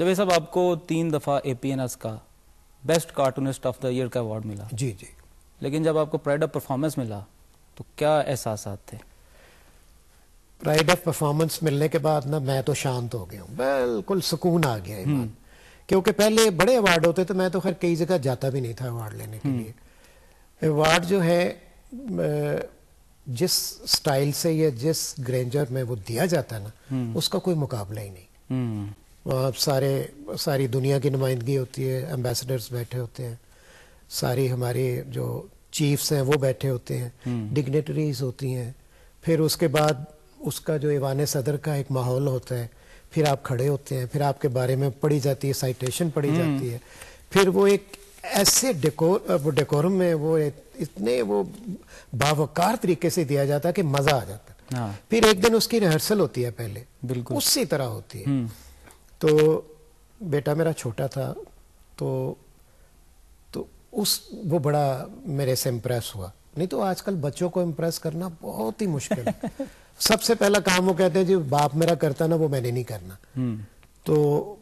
جاوید صاحب آپ کو 3 دفعہ APNS کا best cartoonist of the year کا ایوارڈ ملا. جی جی. لیکن جب آپ کو پرائڈ آف پرفارمنس ملا تو کیا احساسات تھے؟ پرائڈ آف پرفارمنس ملنے کے بعد نا میں تو شانت ہو گیا ہوں, بالکل سکون آ گیا ایمان. کیونکہ پہلے بڑے ایوارڈ ہوتے تو میں تو خیر کئی جگہ جاتا بھی نہیں تھا ایوارڈ لینے کے لیے. ایوارڈ جو ہے جس سٹائل سے یا جس گرینجر میں وہ دیا جاتا ہے نا, اس کا کوئی مقابلہ ہی نہیں. وہاں ساری دنیا کی نمائندگی ہوتی ہے, ایمبیسڈرز بیٹھے ہوتے ہیں, ساری ہماری جو چیفز ہیں وہ بیٹھے ہوتے ہیں, ڈگنیٹریز ہوتی ہیں. پھر اس کے بعد اس کا جو ایوان صدر کا ایک ماحول ہوتا ہے, پھر آپ کھڑے ہوتے ہیں, پھر آپ کے بارے میں پڑھی جاتی ہے, سائٹیشن پڑھی جاتی ہے. پھر وہ ایک ایسے ڈیکورم میں وہ اتنے وہ باوقار طریقے سے دیا جاتا ہے کہ مزہ آ جاتا ہے. پھر ایک دن اس کی ریہرسل ہوتی ہے پہلے, بالکل اسی طرح ہوتی ہے. تو بیٹا میرا چھوٹا تھا تو وہ بڑا میرے سے امپریس ہوا. نہیں تو آج کل بچوں کو امپریس کرنا بہت ہی مشکل ہے. سب سے پہلا کام وہ کہتے ہیں جی باپ میرا کرتا نا وہ میں نے نہیں کرنا. تو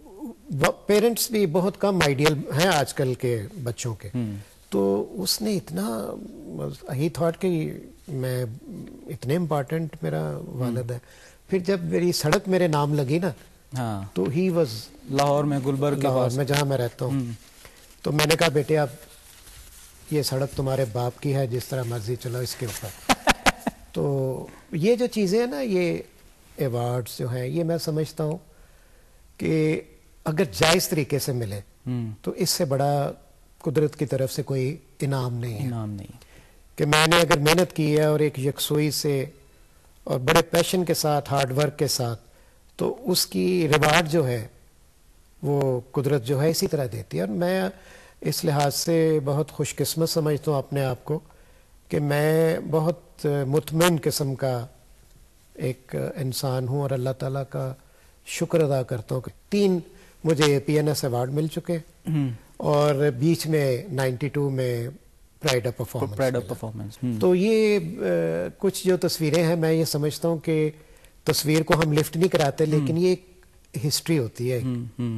پیرنٹس بھی بہت کم آئیڈیل ہیں آج کل کے بچوں کے. تو اس نے اتنا ہی تھاٹ کہ میں اتنے امپارٹنٹ میرا والد ہے. پھر جب میری سڑک میرے نام لگی نا تو ہی واز لاہور میں, گلبرگ کے پاس میں جہاں میں رہتا ہوں. تو میں نے کہا بیٹے اب یہ سڑک تمہارے باپ کی ہے, جس طرح مرضی چلو اس کے اوپر. تو یہ جو چیزیں ہیں نا, یہ ایوارڈز جو ہیں, یہ میں سمجھتا ہوں کہ اگر جائز طریقے سے ملے تو اس سے بڑا قدرت کی طرف سے کوئی انعام نہیں ہے. کہ میں نے اگر محنت کی ہے اور ایک یکسوئی سے اور بڑے پیشن کے ساتھ, ہارڈ ورک کے ساتھ, تو اس کی ریوارڈ جو ہے وہ قدرت جو ہے اسی طرح دیتی ہے. اور میں اس لحاظ سے بہت خوش قسمت سمجھتا ہوں اپنے آپ کو کہ میں بہت مطمئن قسم کا ایک انسان ہوں, اور اللہ تعالیٰ کا شکر ادا کرتا ہوں کہ 3 مجھے APNS ایوارڈ مل چکے, اور بیچ میں 92 میں پرائڈ آف پرفارمنس. تو یہ کچھ جو تصویریں ہیں, میں یہ سمجھتا ہوں کہ تصویر کو ہم لفٹ نہیں کراتے, لیکن یہ ایک ہسٹری ہوتی ہے.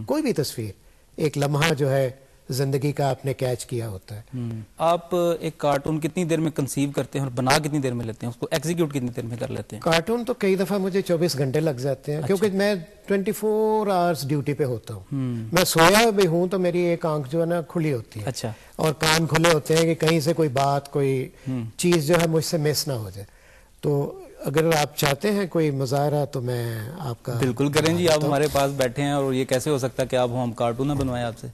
کوئی بھی تصویر ایک لمحہ جو ہے زندگی کا آپ نے کیچ کیا ہوتا ہے. آپ ایک کارٹون کتنی دیر میں کنسیو کرتے ہیں اور بنا کتنی دیر میں لیتے ہیں, اس کو ایگزیکیوٹ کتنی دیر میں کر لیتے ہیں؟ کارٹون تو کئی دفعہ مجھے 24 گھنٹے لگ جاتے ہیں. کیونکہ میں 24 آورس ڈیوٹی پہ ہوتا ہوں. میں سویا بھی ہوں تو میری ایک آنکھ جو ہے نا کھلی ہوتی ہے, اور کان کھلے ہوتے ہیں کہ کہیں سے کوئی بات, کوئی چیز جو ہے مجھ سے مس نہ ہو جائے. تو اگر آپ چاہتے ہیں کوئی مظاہرہ تو میں آپ کا بالکل کریں جی. آپ ہمارے پاس بیٹھے ہیں اور یہ کیسے ہو سکتا ہے کہ آپ ہم کارٹون نہ بنوائیں آپ سے.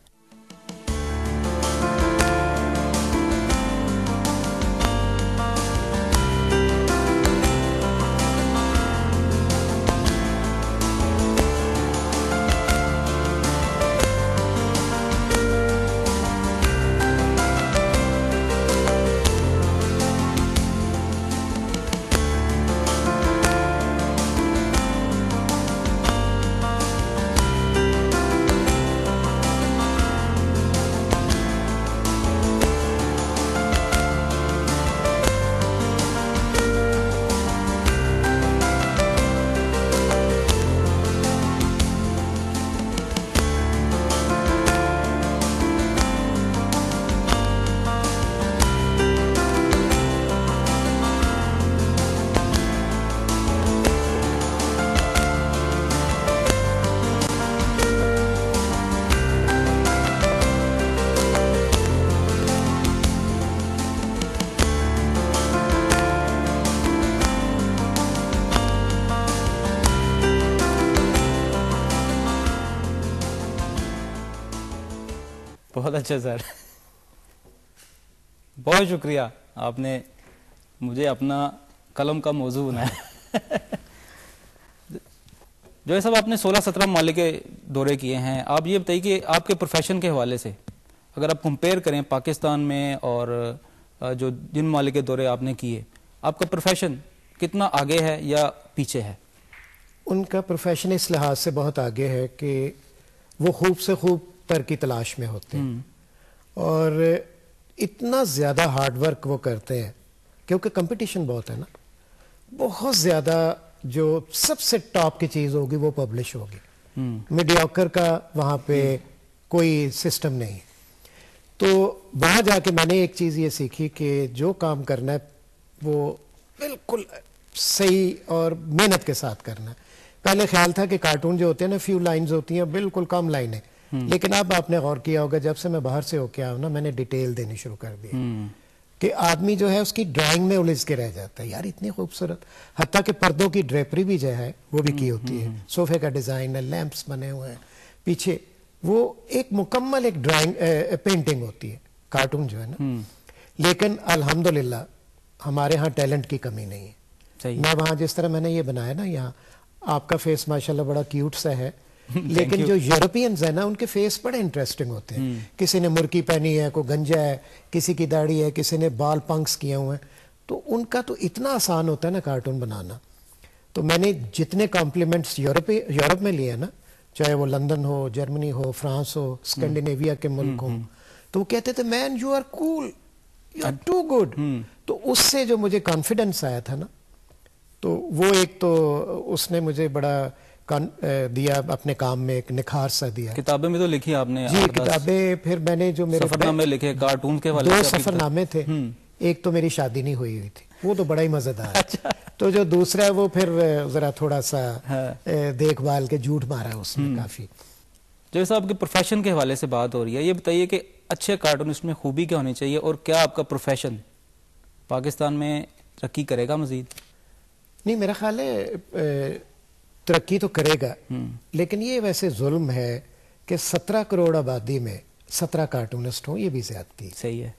بہت اچھا سر, بہت شکریہ, آپ نے مجھے اپنا قلم کا موضوع بنایا. جو صاحب آپ نے 16-17 ممالک کے دورے کیے ہیں, آپ یہ بتائیے کہ آپ کے پروفیشن کے حوالے سے اگر آپ کمپیئر کریں پاکستان میں اور جو جن ممالک کے دورے آپ نے کیے, آپ کا پروفیشن کتنا آگے ہے یا پیچھے ہے؟ ان کا پروفیشن اس لحاظ سے بہت آگے ہے کہ وہ خوب سے خوب تر کی تلاش میں ہوتے ہیں, اور اتنا زیادہ ہارڈ ورک وہ کرتے ہیں کیونکہ کمپٹیشن بہت ہے نا, بہت زیادہ جو سب سے ٹاپ کی چیز ہوگی وہ پبلش ہوگی. میڈیوکر کا وہاں پہ کوئی سسٹم نہیں. تو وہاں جا کے میں نے ایک چیز یہ سیکھی کہ جو کام کرنا ہے وہ بالکل صحیح اور محنت کے ساتھ کرنا ہے. پہلے خیال تھا کہ کارٹون جو ہوتے ہیں نا فیو لائنز ہوتی ہیں, بالکل کم لائنیں, لیکن اب آپ نے غور کیا ہوگا جب سے میں باہر سے ہو کے آؤں نا میں نے ڈیٹیل دینی شروع کر دی کہ آدمی جو ہے اس کی ڈرائنگ میں الجھ کے رہ جاتا ہے, یار اتنی خوبصورت, حتیٰ کہ پردوں کی ڈریپری بھی جو ہے وہ بھی کی ہوتی ہے, صوفے کا ڈیزائن ہے, لیمپس بنے ہوئے ہیں پیچھے, وہ ایک مکمل ایک ڈرائنگ پینٹنگ ہوتی ہے کارٹون جو ہے نا. لیکن الحمدللہ ہمارے ہاں ٹیلنٹ کی کمی نہیں ہے. میں وہاں جس طرح میں نے یہ بنایا نا, یہاں آپ کا فیس ماشاءاللہ بڑا کیوٹ سا ہے, لیکن جو یورپینز ہیں نا ان کے فیس بڑے انٹرسٹنگ ہوتے ہیں. کسی نے مرکی پہنی ہے, کوئی گنجا ہے, کسی کی داڑھی ہے, کسی نے بال پنکس کیے ہوئے ہیں, تو ان کا تو اتنا آسان ہوتا ہے نا کارٹون بنانا. تو میں نے جتنے کمپلیمنٹس یورپ میں لیے نا, چاہے وہ لندن ہو, جرمنی ہو, فرانس ہو, اسکینڈینیویا کے ملک ہوں, تو وہ کہتے تھے man you are cool, you are too good. تو اس سے جو مجھے کانفیڈنس آیا تھا نا, تو وہ ایک تو اس نے مجھے بڑا دیا, اپنے کام میں ایک نکھار سا دیا. کتابیں میں تو لکھی آپ نے. جی کتابیں, پھر میں نے جو میرے سفرنامے لکھے کارٹون کے والے, 2 سفرنامے تھے. ایک تو میری شادی نہیں ہوئی تھی, وہ تو بڑا ہی مزیدار. تو جو دوسرا ہے وہ پھر ذرا تھوڑا سا دیکھ بھال کے جھوٹ مارا اس میں کافی. جیسا آپ کے پروفیشن کے حوالے سے بات ہو رہی ہے, یہ بتائیے کہ اچھے کارٹونسٹ میں خوبی کیا ہونی چاہیے, اور کیا آپ کا پروفیشن پاکستان میں ترقی کرے گا مزید؟ نہیں, میرا خیال ہے ترقی تو کرے گا, لیکن یہ ویسے ظلم ہے کہ 17 کروڑ آبادی میں 17 کارٹونسٹ ہوں, یہ بھی زیادتی. صحیح ہے.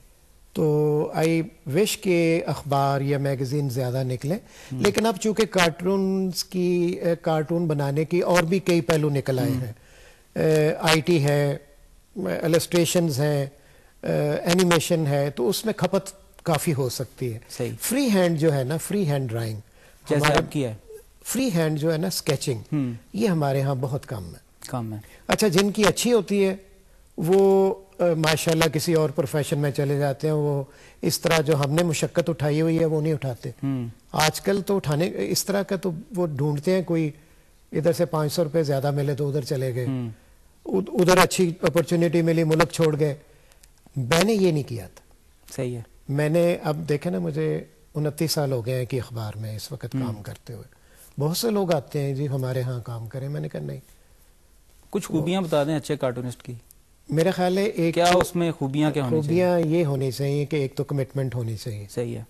تو آئی وش کہ اخبار یا میگزین زیادہ نکلیں, لیکن اب چونکہ کارٹون بنانے کی اور بھی کئی پہلو نکل آئے ہیں, آئی ٹی ہے, السٹریشنز ہیں, اینیمیشن ہے, تو اس میں کھپت کافی ہو سکتی ہے. فری ہینڈ جو ہے نا, فری ہینڈ ڈرائنگ جیسے آپ کی ہے, فری ہینڈ جو ہے نا اسکیچنگ, یہ ہمارے ہاں بہت کم ہے. اچھا, جن کی اچھی ہوتی ہے وہ ماشاءاللہ کسی اور پروفیشن میں چلے جاتے ہیں, وہ اس طرح جو ہم نے مشقت اٹھائی ہوئی ہے وہ نہیں اٹھاتے. آج کل تو اٹھانے اس طرح کا تو وہ ڈھونڈتے ہیں, کوئی ادھر سے 500 روپے زیادہ ملے تو ادھر چلے گئے, ادھر اچھی اپرچونٹی ملی ملک چھوڑ گئے. میں نے یہ نہیں کیا تھا. صحیح ہے. میں نے اب دیکھیں نا, مجھے 29 سال ہو گئے ہیں کہ اخبار میں اس وقت کام کرتے ہوئے. بہت سے لوگ آتے ہیں جی ہمارے ہاں کام کریں, میں نے کہا نہیں. کچھ خوبیاں بتا دیں اچھے کارٹونسٹ کی. میرا خیال ہے ایک کیا اس میں خوبیاں کیا ہونی چاہیے؟ خوبیاں یہ ہونی چاہیے کہ ایک تو کمٹمنٹ ہونی چاہیے. صحیح ہے.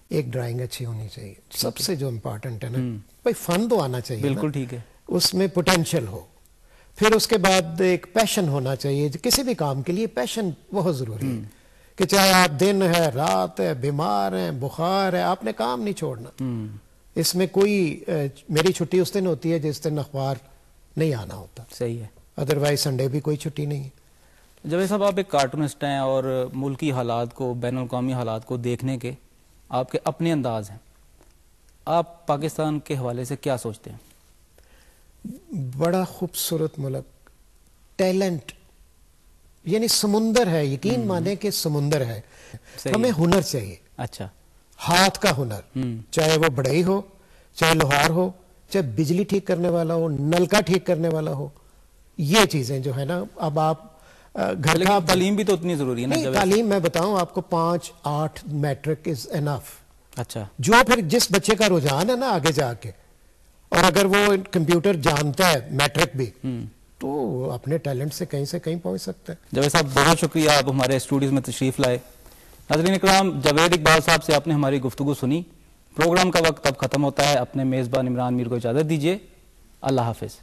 ایک ڈرائنگ اچھی ہونی چاہیے, سب سے جو امپورٹنٹ ہے نا بھائی, فن تو آنا چاہیے. بالکل ٹھیک ہے. اس میں پوٹینشیل ہو. پھر اس کے بعد ایک پیشن ہونا چاہیے, کسی بھی کام کے لیے پیشن بہت ضروری ہے, کہ چاہے آپ دن ہے, رات ہے, بیمار ہیں, بخار ہے, آپ نے کام نہیں چھوڑنا. اس میں کوئی, میری چھٹی اس دن ہوتی ہے جس دن اخبار نہیں آنا ہوتا. صحیح ہے. ادروائز سنڈے بھی کوئی چھٹی نہیں ہے. جاوید صاحب, آپ ایک کارٹونسٹ ہیں اور ملکی حالات کو, بین الاقوامی حالات کو دیکھنے کے آپ کے اپنے انداز ہیں. آپ پاکستان کے حوالے سے کیا سوچتے ہیں؟ بڑا خوبصورت ملک, ٹیلنٹ, یعنی سمندر ہے, یقین مانیں کہ سمندر ہے. ہمیں ہنر چاہیے. اچھا. ہاتھ کا ہنر, چاہے وہ بڑھئی ہو, چاہے لوہار ہو, چاہے بجلی ٹھیک کرنے والا ہو, نلکا ٹھیک کرنے والا ہو, یہ چیزیں جو ہے نا. اب آپ گھر کا, تعلیم بھی تو اتنی ضروری ہے نا. تعلیم میں بتاؤں آپ کو 5-8 میٹرک از انف. اچھا. جو پھر جس بچے کا رجحان ہے نا آگے جا کے, اور اگر وہ کمپیوٹر جانتا ہے میٹرک بھی, تو اپنے ٹیلنٹ سے کہیں پہنچ سکتا ہے. جاوید صاحب, بہت شکریہ, آپ ہمارے اسٹوڈیوز میں تشریف لائے. ناظرین اکرام, جاوید اقبال صاحب سے آپ نے ہماری گفتگو سنی. پروگرام کا وقت اب ختم ہوتا ہے. اپنے میزبان عمران میر کو اجازت دیجیے. اللہ حافظ.